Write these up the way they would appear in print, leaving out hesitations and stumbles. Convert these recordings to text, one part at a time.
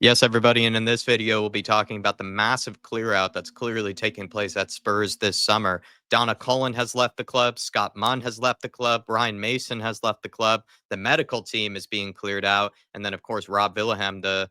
Yes, everybody, and in this video, we'll be talking about the massive clear out that's clearly taking place at Spurs this summer. Donna Cullen has left the club, Scott Munn has left the club, Brian Mason has left the club, the medical team is being cleared out, and then, of course, Rob Villaham, the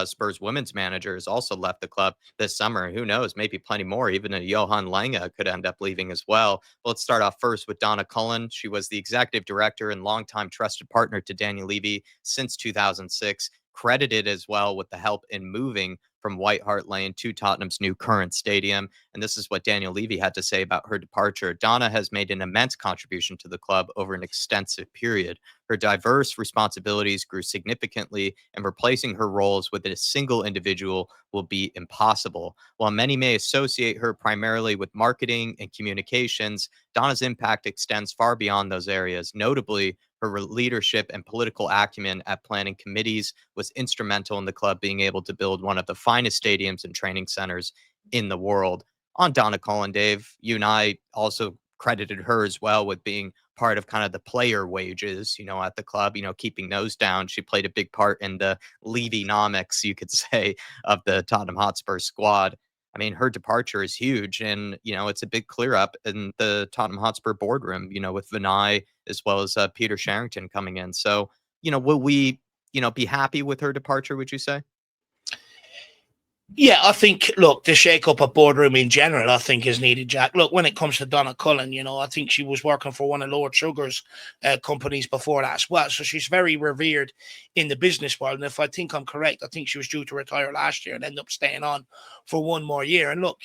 Spurs women's manager, has also left the club this summer. Who knows, maybe plenty more. Even a Johan Lange could end up leaving as well. Let's start off first with Donna Cullen. She was the executive director and longtime trusted partner to Daniel Levy since 2006, credited as well with the help in moving from White Hart Lane to Tottenham's new current stadium. And this is what Daniel Levy had to say about her departure. Donna has made an immense contribution to the club over an extensive period. Her diverse responsibilities grew significantly, and replacing her roles with a single individual will be impossible. While many may associate her primarily with marketing and communications, Donna's impact extends far beyond those areas. Notably, her leadership and political acumen at planning committees was instrumental in the club being able to build one of the finest stadiums and training centers in the world. On Donna Cullen, Dave, you and I also credited her as well with being part of kind of the player wages, at the club, keeping those down. She played a big part in the Levy-nomics, you could say, of the Tottenham Hotspur squad. I mean, her departure is huge, and it's a big clear up in the Tottenham Hotspur boardroom. With Vinay as well as Peter Sherrington coming in. So, will we, be happy with her departure? Would you say? Yeah, I think, look, the shake-up of boardroom in general, I think, is needed, Jack. Look, when it comes to Donna Cullen, I think she was working for one of Lord Sugar's companies before that as well. So she's very revered in the business world. And if I think I'm correct, I think she was due to retire last year and end up staying on for one more year. And look,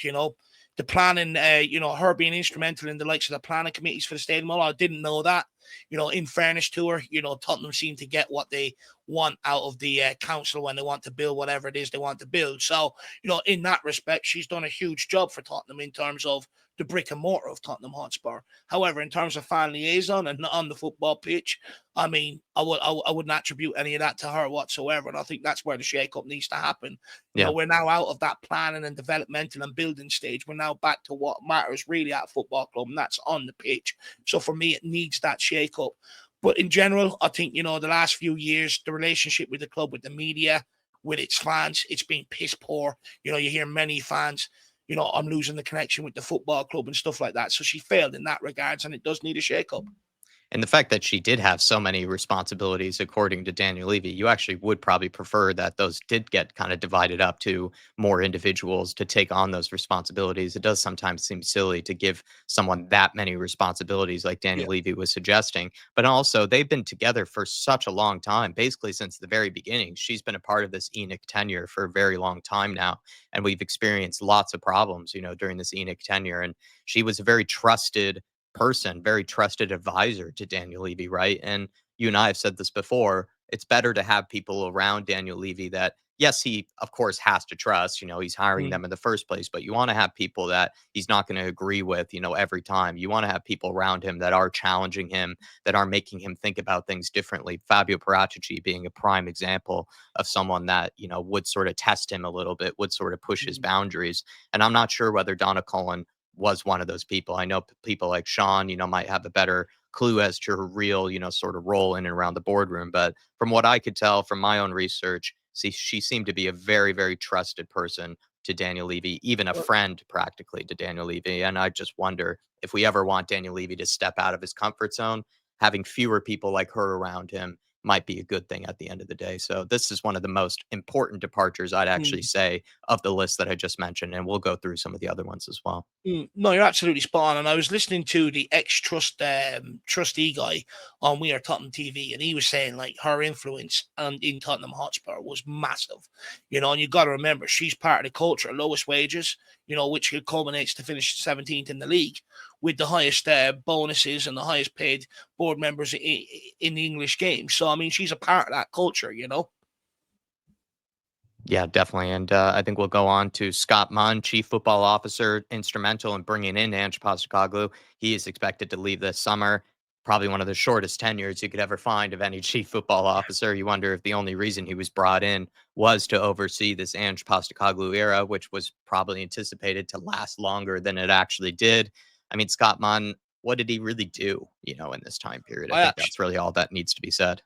the planning, her being instrumental in the likes of the planning committees for the stadium, I didn't know that. In fairness to her, Tottenham seem to get what they want out of the council when they want to build whatever it is they want to build. So, in that respect, she's done a huge job for Tottenham in terms of the brick and mortar of Tottenham Hotspur. However, in terms of fan liaison and on the football pitch, I mean, I wouldn't attribute any of that to her whatsoever. And I think that's where the shake-up needs to happen. We're now out of that planning and developmental and building stage. We're now back to what matters really at a football club, and that's on the pitch. So for me, it needs that shake-up. But in general, I think, the last few years, the relationship with the club, with the media, with its fans, it's been piss poor. You hear many fans, I'm losing the connection with the football club and stuff like that. So she failed in that regards, and it does need a shake-up. And the fact that she did have so many responsibilities, according to Daniel Levy, you actually would probably prefer that those did get kind of divided up to more individuals to take on those responsibilities. It does sometimes seem silly to give someone that many responsibilities, like Daniel Levy was suggesting. But also, they've been together for such a long time, basically since the very beginning. She's been a part of this ENIC tenure for a very long time now. And we've experienced lots of problems, during this ENIC tenure. And she was a very trusted person, very trusted advisor to Daniel Levy, right? And you and I have said this before. It's better to have people around Daniel Levy that, yes, he of course has to trust. He's hiring them in the first place, but you want to have people that he's not going to agree with, every time. You want to have people around him that are challenging him, that are making him think about things differently. Fabio Paratici being a prime example of someone that, would sort of test him a little bit, would sort of push his boundaries. And I'm not sure whether Donna Cullen was one of those people. I know people like Sean, might have a better clue as to her real, sort of role in and around the boardroom. But from what I could tell from my own research, she seemed to be a very, very trusted person to Daniel Levy, even a friend practically to Daniel Levy. And I just wonder if we ever want Daniel Levy to step out of his comfort zone, having fewer people like her around him might be a good thing at the end of the day. So this is one of the most important departures, I'd actually say, of the list that I just mentioned, and we'll go through some of the other ones as well. No, you're absolutely spot on. And I was listening to the trustee guy on We Are Tottenham TV, and he was saying like her influence in Tottenham Hotspur was massive. And you got to remember she's part of the culture, lowest wages, which culminates to finish 17th in the league with the highest bonuses and the highest paid board members in the English game. So I mean, she's a part of that culture. Yeah, definitely. And I think we'll go on to Scott Munn, Chief Football Officer, instrumental in bringing in Ange Postecoglou. He is expected to leave this summer. Probably one of the shortest tenures you could ever find of any chief football officer. You wonder if the only reason he was brought in was to oversee this Ange Postecoglou era, which was probably anticipated to last longer than it actually did. I mean, Scott Munn, what did he really do, in this time period? I think that's really all that needs to be said.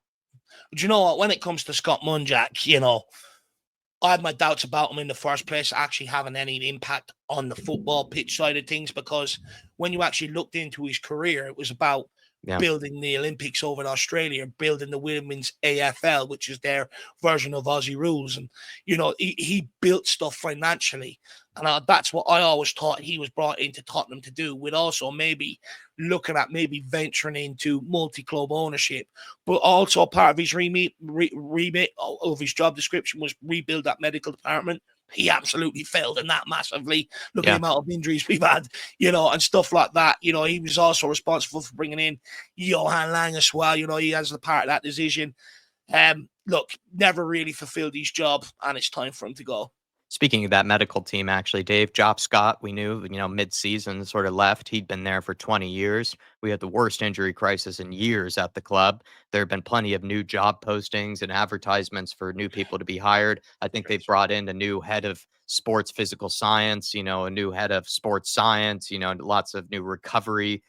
But you know what? When it comes to Scott Munn, Jack, I had my doubts about him in the first place, actually having any impact on the football pitch side of things, because when you actually looked into his career, it was about Yeah. building the Olympics over in Australia, building the women's AFL, which is their version of Aussie rules. And, he built stuff financially. And that's what I always thought he was brought into Tottenham to do, with also maybe looking at maybe venturing into multi-club ownership. But also part of his remit of his job description was rebuild that medical department. He absolutely failed in that massively. Look at the Yeah. amount of injuries we've had, and stuff like that. He was also responsible for bringing in Johan Lang as well. He has the part of that decision. Look, never really fulfilled his job, and it's time for him to go. Speaking of that medical team, actually, Dave, Job Scott, we knew, mid-season sort of left. He'd been there for 20 years. We had the worst injury crisis in years at the club. There have been plenty of new job postings and advertisements for new people to be hired. I think they've brought in a new head of sports physical science, a new head of sports science, lots of new recovery,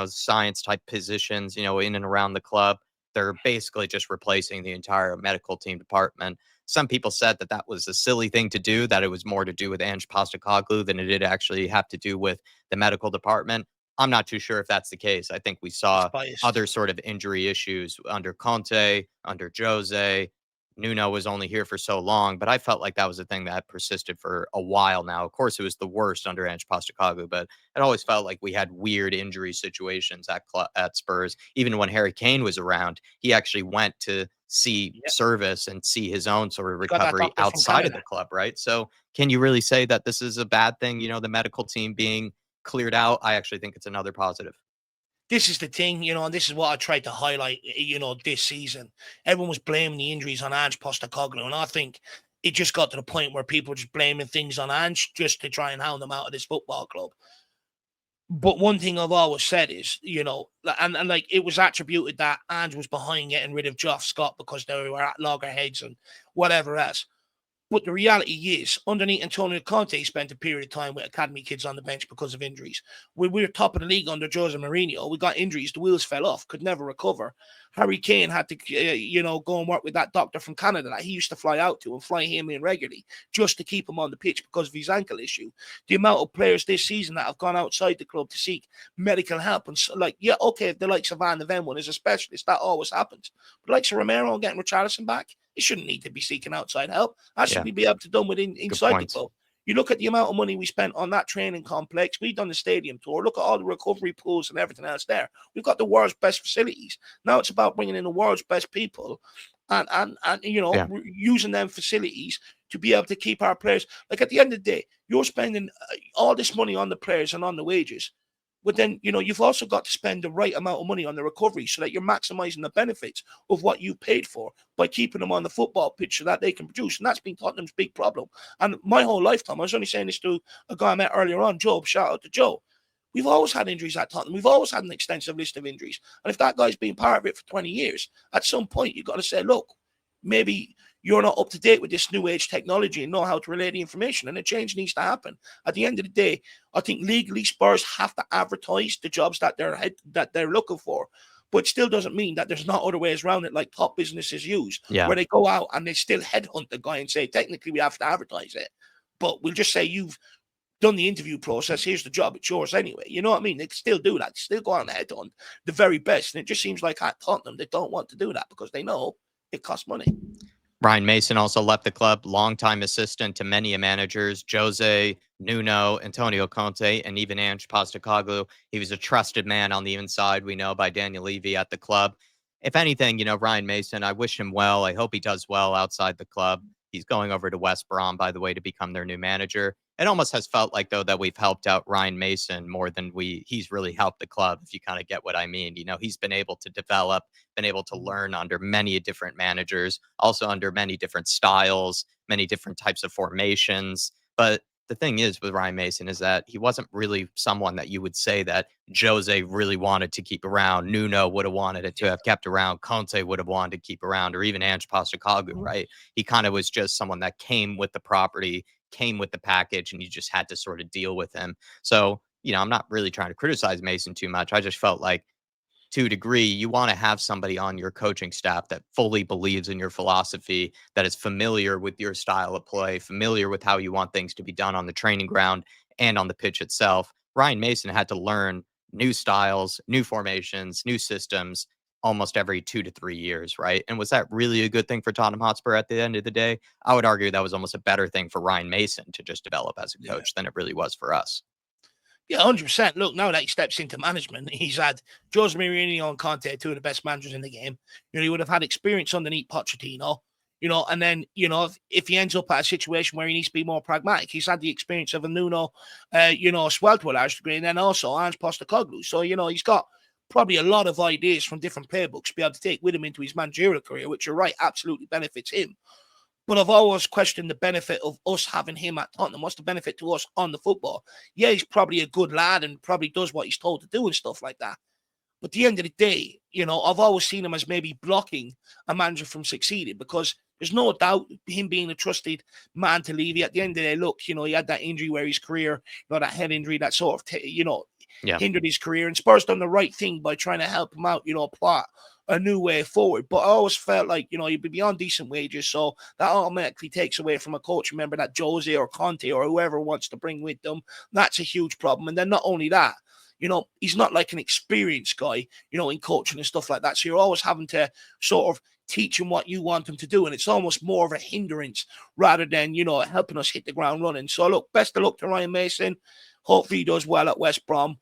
science type positions, in and around the club. They're basically just replacing the entire medical team department. Some people said that that was a silly thing to do, that it was more to do with Ange Postecoglou than it did actually have to do with the medical department. I'm not too sure if that's the case. I think we He's saw biased. other sort of injury issues under Conte, under Jose. Nuno was only here for so long, but I felt like that was a thing that persisted for a while now. Of course, it was the worst under Ange Postecoglou, but it always felt like we had weird injury situations at Spurs. Even when Harry Kane was around, he actually went to see Yeah, service and see his own sort of he got that recovery doctor from outside of Canada. the club, right? So, can you really say that this is a bad thing? The medical team being cleared out. I actually think it's another positive. This is the thing, and this is what I tried to highlight, this season. Everyone was blaming the injuries on Ange Postecoglou, and I think it just got to the point where people were just blaming things on Ange just to try and hound them out of this football club. But one thing I've always said is, and like it was attributed that Ange was behind getting rid of Geoff Scott because they were at loggerheads and whatever else. But the reality is, underneath Antonio Conte, spent a period of time with academy kids on the bench because of injuries. When we were top of the league under Jose Mourinho, we got injuries, the wheels fell off, could never recover. Harry Kane had to, go and work with that doctor from Canada that he used to fly out to and fly him in regularly just to keep him on the pitch because of his ankle issue. The amount of players this season that have gone outside the club to seek medical help, and okay, the likes of Van de Ven one is a specialist, that always happens. But like Romero getting Richarlison back, he shouldn't need to be seeking outside help. That should Yeah, be able to done within good inside the points. club. You look at the amount of money we spent on that training complex. We've done the stadium tour. Look at all the recovery pools and everything else there. We've got the world's best facilities. Now it's about bringing in the world's best people and Yeah, using them facilities to be able to keep our players. Like at the end of the day, you're spending all this money on the players and on the wages. But then, you've also got to spend the right amount of money on the recovery so that you're maximizing the benefits of what you paid for by keeping them on the football pitch so that they can produce. And that's been Tottenham's big problem. And my whole lifetime, I was only saying this to a guy I met earlier on, Joe, shout out to Joe. We've always had injuries at Tottenham. We've always had an extensive list of injuries. And if that guy's been part of it for 20 years, at some point, you've got to say, look, maybe you're not up to date with this new age technology and know how to relay the information, and a change needs to happen. At the end of the day, I think legally Spurs have to advertise the jobs that they're looking for. But it still doesn't mean that there's not other ways around it, like top businesses use, yeah. where they go out and they still headhunt the guy and say, technically, we have to advertise it. But we'll just say you've done the interview process. Here's the job. It's yours anyway. You know what I mean? They can still do that. They still go out and headhunt the very best. And it just seems like at Tottenham, they don't want to do that because they know it costs money. Ryan Mason also left the club, longtime assistant to many managers, Jose, Nuno, Antonio Conte, and even Ange Postecoglou. He was a trusted man on the inside, we know, by Daniel Levy at the club. If anything, Ryan Mason, I wish him well. I hope he does well outside the club. He's going over to West Brom, by the way, to become their new manager. It almost has felt like, though, that we've helped out Ryan Mason more than he's really helped the club, if you kind of get what I mean. He's been able to develop, been able to learn under many different managers, also under many different styles, many different types of formations. But the thing is with Ryan Mason is that he wasn't really someone that you would say that Jose really wanted to keep around. Nuno would have wanted it to have kept around. Conte would have wanted to keep around, or even Ange Postecoglou, right? He kind of was just someone that came with the property, came with the package, and you just had to sort of deal with him. So, I'm not really trying to criticize Mason too much. I just felt like to a degree, you want to have somebody on your coaching staff that fully believes in your philosophy, that is familiar with your style of play, familiar with how you want things to be done on the training ground and on the pitch itself. Ryan Mason had to learn new styles, new formations, new systems almost every 2 to 3 years, right? And was that really a good thing for Tottenham Hotspur at the end of the day? I would argue that was almost a better thing for Ryan Mason to just develop as a Yeah. coach than it really was for us. Yeah, 100%. Look, now that he steps into management, he's had Jose Mourinho and Conte, two of the best managers in the game. He would have had experience underneath Pochettino, and then, if he ends up at a situation where he needs to be more pragmatic, he's had the experience of a Nuno, as well to a large degree, and then also Ange Postecoglou. So, he's got probably a lot of ideas from different playbooks to be able to take with him into his managerial career, which you're right, absolutely benefits him. But I've always questioned the benefit of us having him at Tottenham. What's the benefit to us on the football? Yeah, he's probably a good lad and probably does what he's told to do and stuff like that. But at the end of the day, I've always seen him as maybe blocking a manager from succeeding, because there's no doubt him being a trusted man to leave. At the end of the day, look, he had that injury where his career, that head injury that sort of, hindered his career. And Spurs done the right thing by trying to help him out, plot a new way forward. But I always felt like, he'd be on decent wages. So that automatically takes away from a coach member that Jose or Conte or whoever wants to bring with them. That's a huge problem. And then not only that, he's not like an experienced guy, in coaching and stuff like that. So you're always having to sort of teach him what you want him to do. And it's almost more of a hindrance rather than, helping us hit the ground running. So look, best of luck to Ryan Mason. Hopefully he does well at West Brom.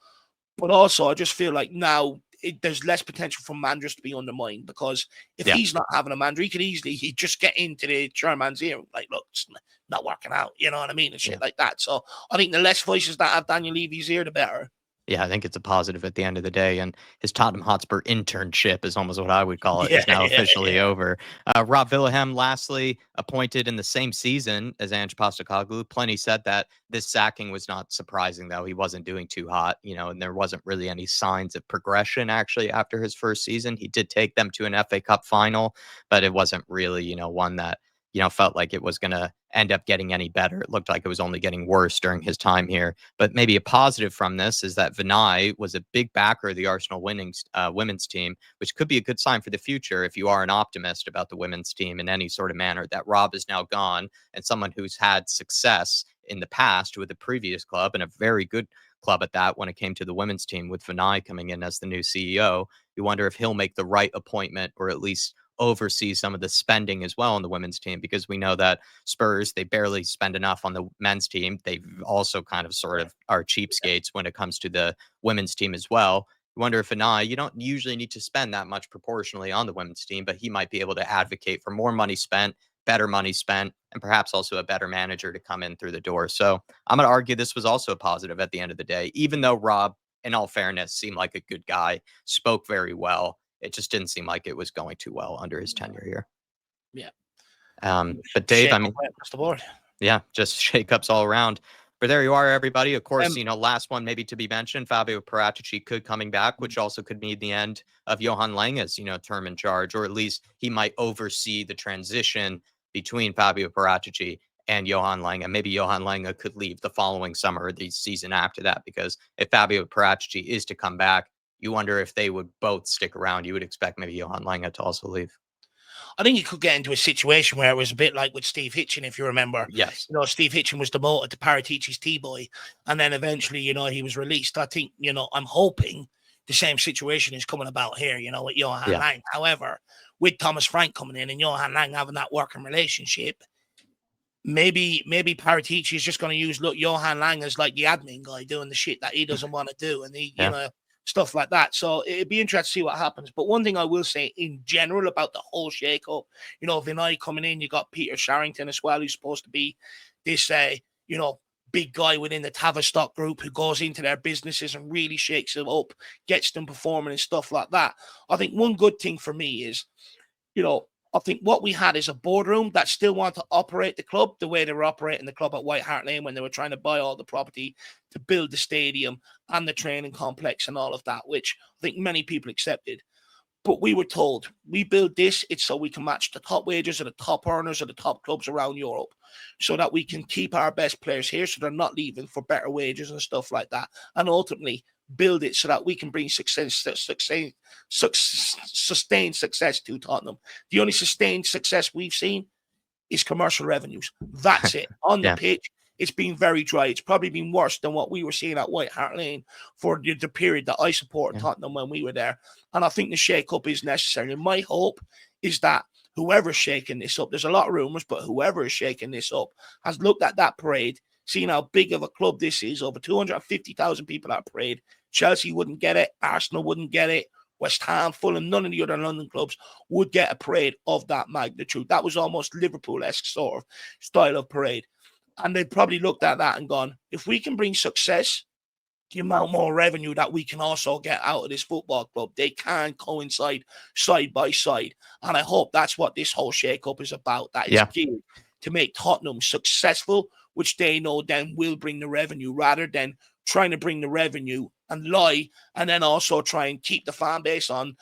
But also I just feel like now there's less potential for managers to be undermined, because if he's not having a manager, he'd just get into the chairman's ear like, look, it's not working out. You know what I mean? And shit like that. So I think the less voices that have Daniel Levy's ear, the better. Yeah, I think it's a positive at the end of the day, and his Tottenham Hotspur internship is almost what I would call it, is now officially over. Rob Villahem, lastly, appointed in the same season as Ange Postecoglou. Plenty said that this sacking was not surprising, though. He wasn't doing too hot, and there wasn't really any signs of progression, actually, after his first season. He did take them to an FA Cup final, but it wasn't really, one that felt like it was going to end up getting any better. It looked like it was only getting worse during his time here. But maybe a positive from this is that Vinay was a big backer of the Arsenal women's team, which could be a good sign for the future if you are an optimist about the women's team in any sort of manner. That Rob is now gone, and someone who's had success in the past with a previous club, and a very good club at that when it came to the women's team, with Vinay coming in as the new CEO. You wonder if he'll make the right appointment, or at least oversee some of the spending as well on the women's team, because we know that Spurs, they barely spend enough on the men's team. They also kind of sort of are cheapskates when it comes to the women's team as well. You wonder if you don't usually need to spend that much proportionally on the women's team, but he might be able to advocate for more money spent, better money spent, and perhaps also a better manager to come in through the door. So I'm going to argue this was also a positive at the end of the day, even though Rob, in all fairness, seemed like a good guy, spoke very well. It just didn't seem like it was going too well under his tenure here. Yeah. But Dave, I mean, across the board. Yeah, just shakeups all around. But there you are, everybody. Of course, last one maybe to be mentioned, Fabio Paratici could coming back, which also could mean the end of Johan Lange's, term in charge, or at least he might oversee the transition between Fabio Paratici and Johan Lange. Maybe Johan Lange could leave the following summer or the season after that, because if Fabio Paratici is to come back, you wonder if they would both stick around. You would expect maybe Johan Lange to also leave. I think you could get into a situation where it was a bit like with Steve Hitchen, if you remember. Yes. Steve Hitchen was demoted to Paratici's T-boy, and then eventually, he was released. I think, I'm hoping the same situation is coming about here, with Johan Lange. However, with Thomas Frank coming in and Johan Lange having that working relationship, maybe Paratici is just going to use Johan Lange as like the admin guy doing the shit that he doesn't want to do, and he, stuff like that. So it'd be interesting to see what happens. But one thing I will say in general about the whole shake-up, Vinay coming in, you got Peter Sharrington as well, who's supposed to be this, big guy within the Tavistock group who goes into their businesses and really shakes them up, gets them performing and stuff like that. I think one good thing for me is, I think what we had is a boardroom that still want to operate the club the way they were operating the club at White Hart Lane when they were trying to buy all the property to build the stadium and the training complex and all of that, which I think many people accepted. But we were told, we build this, it's so we can match the top wages of the top earners of the top clubs around Europe, so that we can keep our best players here so they're not leaving for better wages and stuff like that. And ultimately, build it so that we can bring sustained success to Tottenham. The only sustained success we've seen is commercial revenues. That's it. On the Yeah. pitch, it's been very dry. It's probably been worse than what we were seeing at White Hart Lane for the period that I supported Tottenham when we were there. And I think the shake-up is necessary. And my hope is that whoever's shaking this up, there's a lot of rumours, but whoever is shaking this up has looked at that parade, seen how big of a club this is, over 250,000 people at parade. Chelsea wouldn't get it. Arsenal wouldn't get it. West Ham, Fulham, none of the other London clubs would get a parade of that magnitude. That was almost Liverpool-esque sort of style of parade. And they probably looked at that and gone, if we can bring success, the amount more revenue that we can also get out of this football club, they can coincide side by side. And I hope that's what this whole shake-up is about, that it's geared to make Tottenham successful, which they know then will bring the revenue, rather than trying to bring the revenue and lie, and then also try and keep the fan base on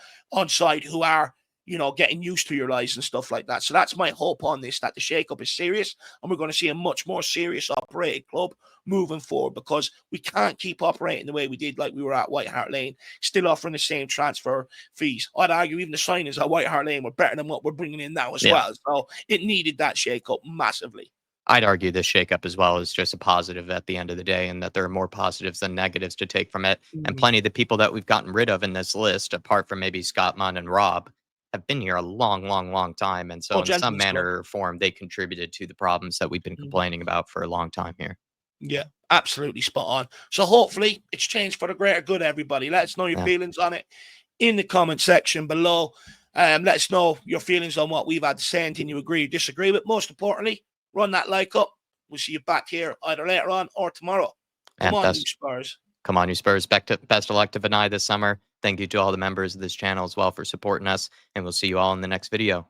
side who are, you know, getting used to your lies and stuff like that. So that's my hope on this, that the shake-up is serious, and we're going to see a much more serious operated club moving forward, because we can't keep operating the way we did, like we were at White Hart Lane, still offering the same transfer fees. I'd argue even the signings at White Hart Lane were better than what we're bringing in now as well. So it needed that shake-up massively. I'd argue this shakeup as well is just a positive at the end of the day, and that there are more positives than negatives to take from it. And plenty of the people that we've gotten rid of in this list, apart from maybe Scott, Munn, and Rob, have been here a long, long, long time. And so in some manner or form, they contributed to the problems that we've been complaining about for a long time here. Yeah, absolutely spot on. So hopefully it's changed for the greater good, everybody. Let us know your feelings on it in the comment section below. Let us know your feelings on what we've had to say, anything you agree or disagree with. Most importantly, run that like up. We'll see you back here either later on or tomorrow. Come on, you Spurs. Come on, you Spurs. Best of luck to Vinay this summer. Thank you to all the members of this channel as well for supporting us, and we'll see you all in the next video.